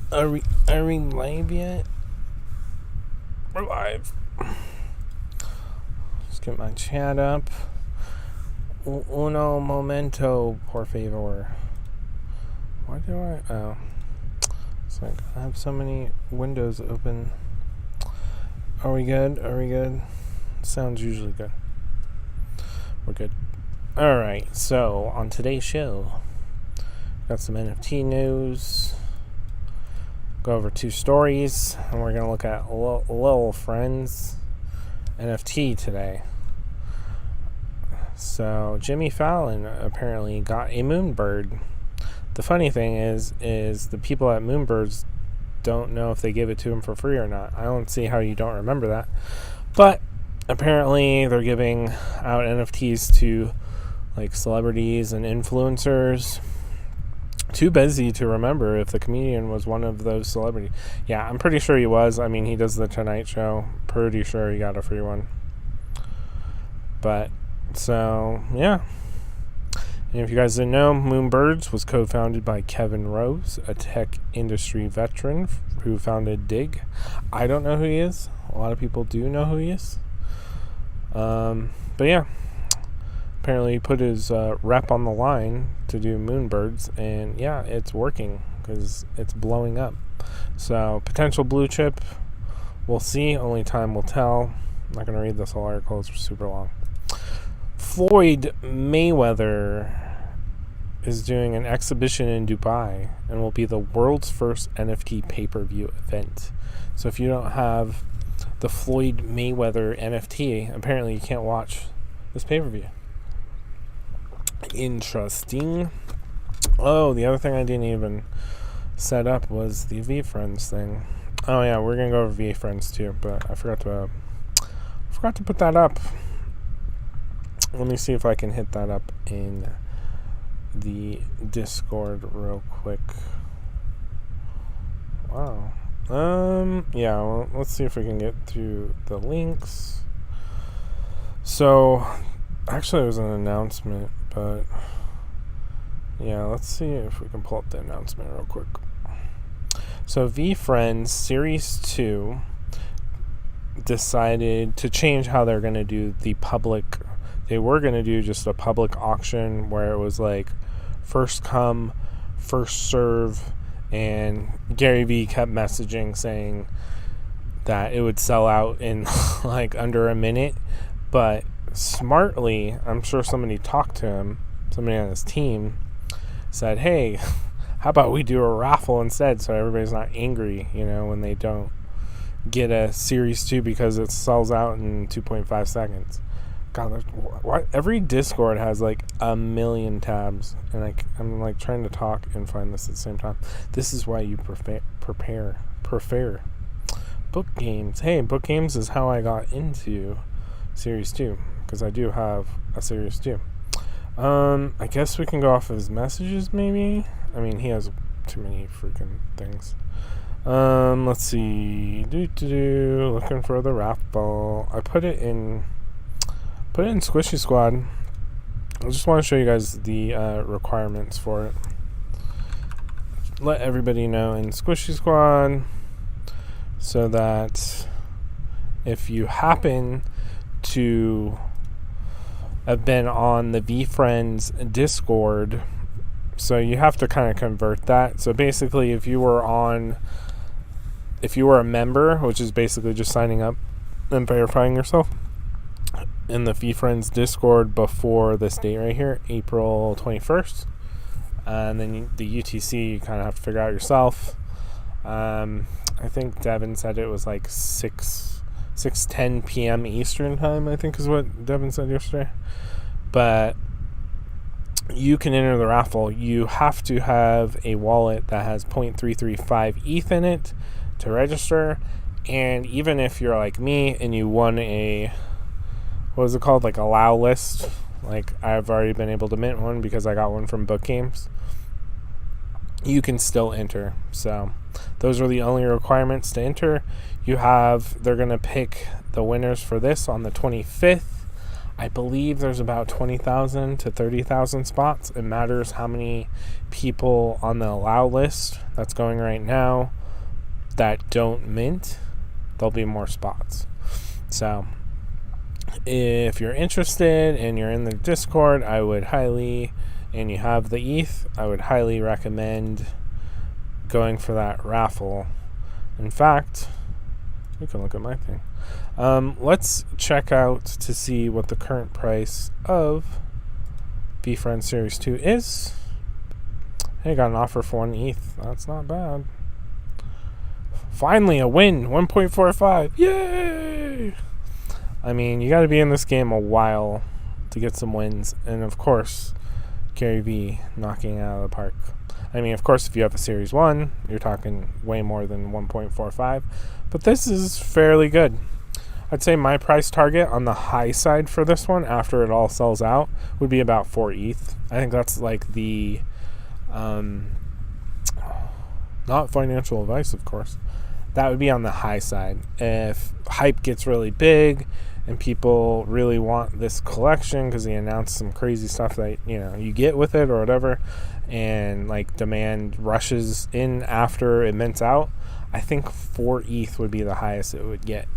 Are we live yet? We're live. Let's get my chat up. Uno momento, por favor. Why do I? Oh. It's like I have so many windows open. Are we good? Sounds usually good. We're good. Alright, so on today's show, got some NFT news. Go over 2 stories, and we're going to look at Lil Frens NFT today. So Jimmy Fallon apparently got a moonbird. The funny thing is the people at Moonbirds don't know if they gave it to him for free or not. I don't see how you don't remember that. But apparently they're giving out NFTs to like celebrities and influencers. Too busy to remember if the comedian was one of those celebrities. Yeah, I'm pretty sure he was. I mean, he does the Tonight Show. Pretty sure he got a free one. But, so, yeah. And if you guys didn't know, Moonbirds was co-founded by Kevin Rose, a tech industry veteran who founded Dig. I don't know who he is. A lot of people do know who he is. But yeah. Apparently he put his rep on the line to do Moonbirds, and yeah, it's working because it's blowing up. So potential blue chip, we'll see. Only time will tell. I'm not going to read this whole article. It's super long. Floyd Mayweather is doing an exhibition in Dubai and will be the world's first NFT pay-per-view event. So if you don't have the Floyd Mayweather NFT, apparently you can't watch this pay-per-view. Interesting. Oh, the other thing I didn't even set up was the Veefriend thing. Oh yeah, we're gonna go over Veefriend too, but I forgot to put that up. Let me see if I can hit that up in the Discord real quick. Wow. Yeah, well, let's see if we can get through the links. So actually, it was an announcement, but yeah, let's see if we can pull up the announcement real quick. So Veefriend Series 2 decided to change how they're going to do the public. They were going to do just a public auction where it was like first come, first serve, and Gary Vee kept messaging saying that it would sell out in like under a minute, but smartly, I'm sure somebody talked to him, somebody on his team said, hey, how about we do a raffle instead so everybody's not angry, when they don't get a Series 2 because it sells out in 2.5 seconds. God, what? Every Discord has like a million tabs, and I'm like trying to talk and find this at the same time. This is why you prefer book games. Hey, book games is how I got into Series 2, because I do have a Series 2. I guess we can go off of his messages, maybe? I mean, he has too many freaking things. Let's see. Looking for the raffle. I put it in Squishy Squad. I just want to show you guys the requirements for it. Let everybody know in Squishy Squad so that if you happen to have been on the Veefriend's Discord, so you have to kind of convert that. So basically, if you were a member, which is basically just signing up and verifying yourself in the Veefriend's Discord before this date right here, April 21st, and then the UTC you kind of have to figure out yourself. I think Devin said it was like 6:10 p.m. Eastern time, I think is what Devin said yesterday. But you can enter the raffle. You have to have a wallet that has 0.335 ETH in it to register. And even if you're like me and you won a, what is it called? Like allow list. Like I've already been able to mint one because I got one from Book Games. You can still enter. So those are the only requirements to enter. They're going to pick the winners for this on the 25th. I believe there's about 20,000 to 30,000 spots. It matters how many people on the allow list that's going right now that don't mint. There'll be more spots. So if you're interested and you're in the Discord, and you have the ETH, I would highly recommend going for that raffle. In fact, you can look at my thing. Let's check out to see what the current price of Veefriend Series 2 is. Hey, got an offer for 1 ETH. That's not bad. Finally, a win. 1.45. Yay! I mean, you got to be in this game a while to get some wins. And, of course, Gary V knocking it out of the park. I mean, of course, if you have a Series 1, you're talking way more than 1.45. But this is fairly good. I'd say my price target on the high side for this one, after it all sells out, would be about 4 ETH. I think that's like the... not financial advice, of course. That would be on the high side. If hype gets really big and people really want this collection because they announced some crazy stuff that, you know, you get with it or whatever, and like demand rushes in after it mints out, I think 4 ETH would be the highest it would get.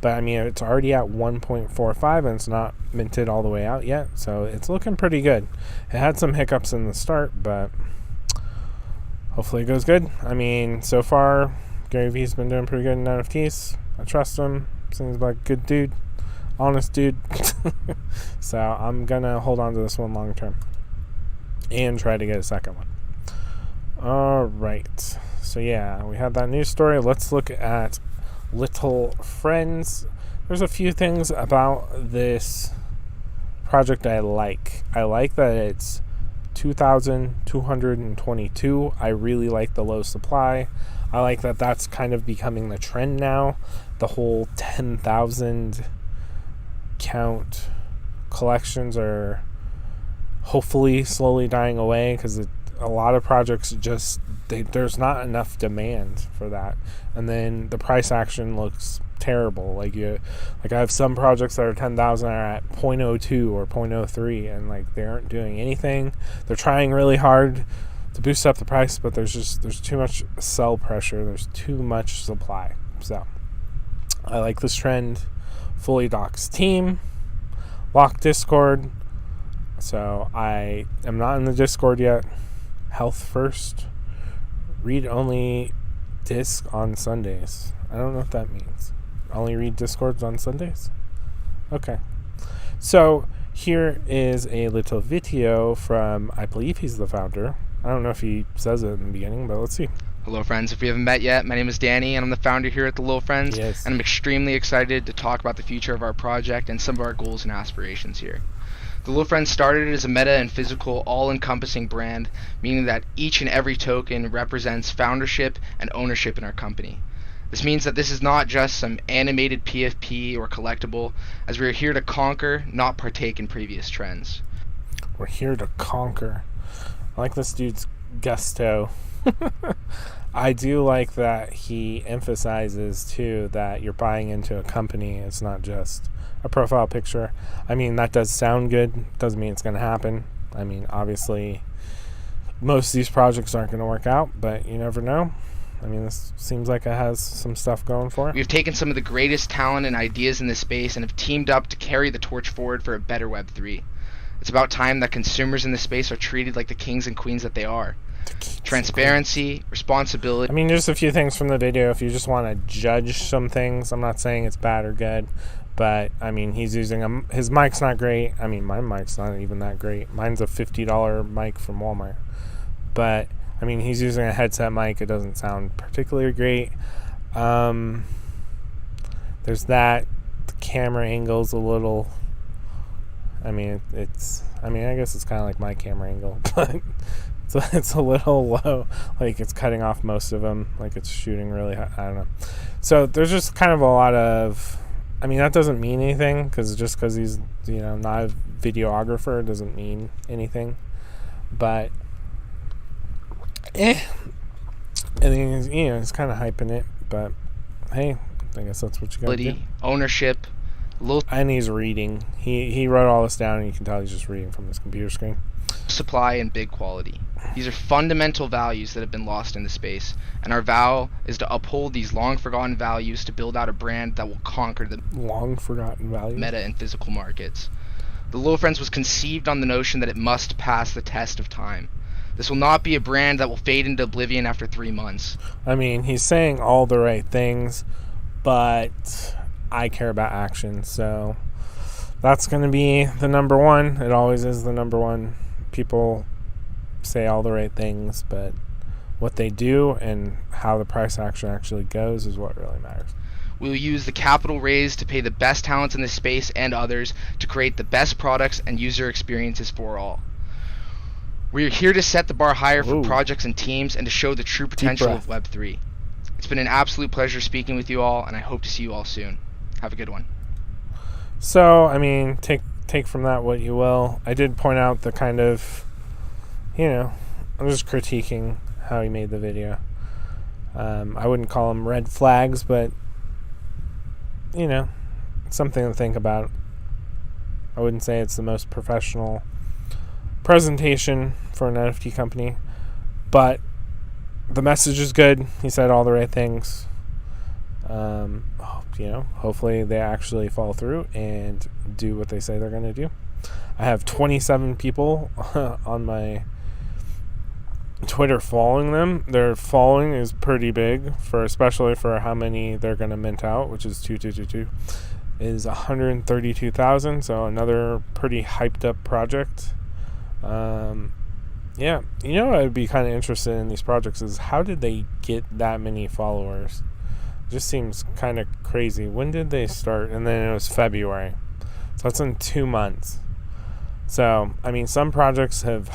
But I mean, it's already at 1.45 and it's not minted all the way out yet, so it's looking pretty good. It had some hiccups in the start, but hopefully it goes good. I mean, so far Gary V's been doing pretty good in NFTs. I trust him. Seems like a good dude, honest dude. So I'm gonna hold on to this one long term and try to get a second one. All right, so yeah, we had that news story. Let's look at Little Friends. There's a few things about this project I like. I like that it's 2,222. I really like the low supply. I like that that's kind of becoming the trend now. The whole 10,000 count collections are hopefully slowly dying away because a lot of projects just there's not enough demand for that, and then the price action looks terrible. Like I have some projects that are 10,000 are at 0.02 or 0.03, and like they aren't doing anything. They're trying really hard to boost up the price, but there's too much sell pressure. There's too much supply. So I like this trend. Fully docs team, lock Discord. So I am not in the Discord yet. Health first. Read only disc on Sundays. I don't know what that means. Only read Discords on Sundays? Okay. So here is a little video from, I believe he's the founder. I don't know if he says it in the beginning, but let's see. Hello friends, if we haven't met yet, my name is Danny and I'm the founder here at the Little Friends. Yes. And I'm extremely excited to talk about the future of our project and some of our goals and aspirations here. The Little Friends started as a meta and physical all-encompassing brand, meaning that each and every token represents foundership and ownership in our company. This means that this is not just some animated PFP or collectible, as we are here to conquer, not partake in previous trends. We're here to conquer. I like this dude's gusto. I do like that he emphasizes, too, that you're buying into a company. It's not just a profile picture. I mean, that does sound good. Doesn't mean it's going to happen. I mean, obviously, most of these projects aren't going to work out, but you never know. I mean, this seems like it has some stuff going for it. We've taken some of the greatest talent and ideas in this space and have teamed up to carry the torch forward for a better Web3. It's about time that consumers in this space are treated like the kings and queens that they are. Transparency, responsibility. I mean, just a few things from the video. If you just want to judge some things, I'm not saying it's bad or good, but I mean, he's using his mic's not great. I mean, my mic's not even that great. Mine's a $50 mic from Walmart, but I mean, he's using a headset mic. It doesn't sound particularly great. There's that. The camera angle's a little. I mean, I guess it's kind of like my camera angle, but it's a little low. Like, it's cutting off most of them. Like, it's shooting really high. I don't know. So there's just kind of a lot of. I mean, that doesn't mean anything because he's not a videographer doesn't mean anything. But and then he's kind of hyping it. But hey, I guess that's what you got to do. Ownership, Low And he's reading. He wrote all this down, and you can tell he's just reading from his computer screen. supply and big quality. These are fundamental values that have been lost in the space, and our vow is to uphold these long forgotten values to build out a brand that will conquer the Long forgotten values. meta and physical markets. The Little Friends was conceived on the notion that it must pass the test of time. This will not be a brand that will fade into oblivion after 3 months. I mean, he's saying all the right things, but I care about action, so that's going to be the number one. It always is the number one. People say all the right things, but what they do and how the price action actually goes is what really matters. We will use the capital raised to pay the best talents in this space and others to create the best products and user experiences for all. We are here to set the bar higher for projects and teams and to show the true potential of Web3. It's been an absolute pleasure speaking with you all, and I hope to see you all soon. Have a good one. So, I mean, take from that what you will. I did point out the kind of, I'm just critiquing how he made the video. I wouldn't call them red flags, but, something to think about. I wouldn't say it's the most professional presentation for an NFT company, but the message is good. He said all the right things. Hopefully they actually follow through and do what they say they're going to do. I have 27 people on my Twitter following them. Their following is pretty big, especially for how many they're going to mint out, which is 2222, is 132,000. So another pretty hyped up project. I'd be kind of interested in these projects is how did they get that many followers? It just seems kind of crazy. When did they start? And then it was February. So it's in 2 months. So, I mean, some projects have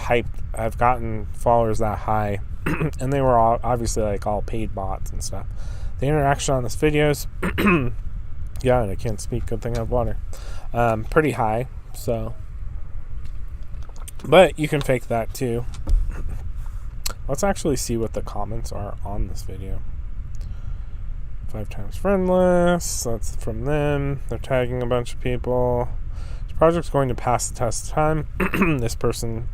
gotten followers that high, and they were all obviously like all paid bots and stuff. The interaction on this videos, yeah, and I can't speak. Good thing I have water. Pretty high. So, but you can fake that too. Let's actually see what the comments are on this video. 5 times friendless. That's from them. They're tagging a bunch of people. This project's going to pass the test of time. This person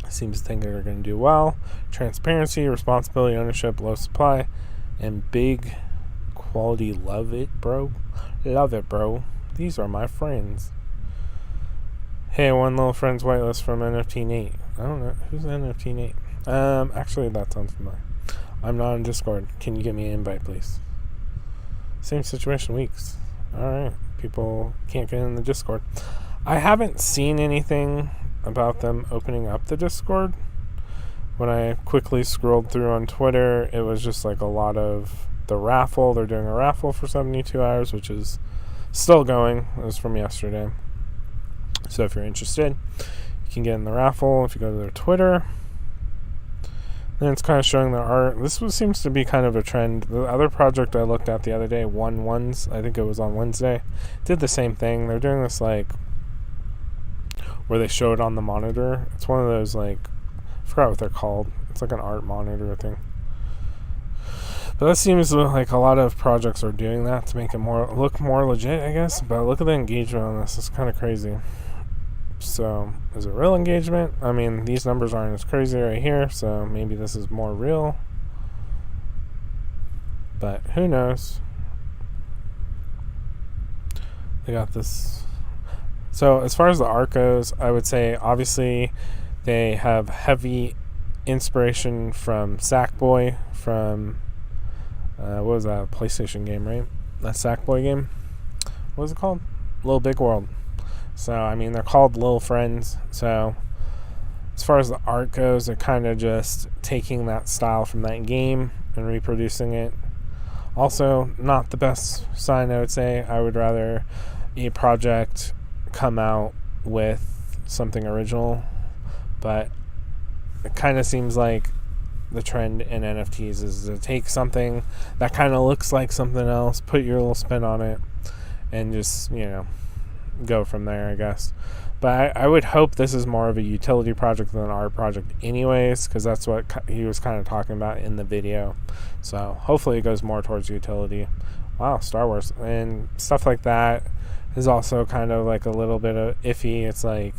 seems to think they're going to do well. Transparency, responsibility, ownership, low supply, and big quality. Love it, bro. Love it, bro. These are my friends. Hey, one little friend's whitelist from NFT Nate. I don't know. Who's NFT Nate? Actually, that sounds familiar. I'm not on Discord. Can you get me an invite, please? Same situation weeks. Alright. People can't get in the Discord. I haven't seen anything about them opening up the Discord. When I quickly scrolled through on Twitter, it was just like a lot of the raffle. They're doing a raffle for 72 hours, which is still going. It was from yesterday. So if you're interested, you can get in the raffle if you go to their Twitter. And it's kind of showing their art. This seems to be kind of a trend. The other project I looked at the other day, Ones, I think it was on Wednesday, did the same thing. They're doing this like where they show it on the monitor. It's one of those like, I forgot what they're called. It's like an art monitor thing. But that seems like a lot of projects are doing that to make it look more legit, I guess. But look at the engagement on this. It's kind of crazy. So, is it real engagement? I mean, these numbers aren't as crazy right here, so maybe this is more real. But who knows? They got this. So, as far as the art goes, I would say, obviously, they have heavy inspiration from Sackboy, from, what was that, a PlayStation game, right? That Sackboy game? What was it called? Little Big World. So, I mean, they're called Little Friends. So, as far as the art goes, they're kind of just taking that style from that game and reproducing it. Also, not the best sign, I would say. I would rather a project come out with something original. But it kind of seems like the trend in NFTs is to take something that kind of looks like something else, put your little spin on it, and just, go from there, I guess. But I would hope this is more of a utility project than an art project anyways, because that's what he was kind of talking about in the video. So hopefully it goes more towards utility. Wow, Star Wars and stuff like that. is also kind of like a little bit of iffy. It's like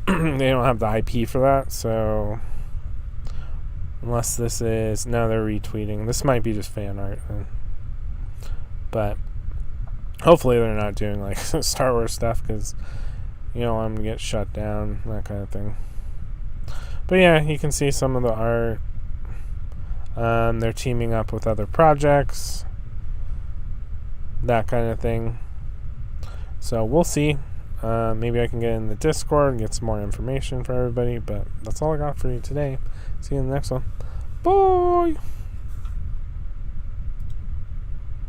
they don't have the IP for that, so unless this is... No, they're retweeting. This might be just fan art. But hopefully they're not doing like Star Wars stuff, because you know I'm going to get shut down, that kind of thing. But yeah, you can see some of the art. They're teaming up with other projects, that kind of thing. So we'll see. Maybe I can get in the Discord and get some more information for everybody. But that's all I got for you today. See you in the next one. Bye!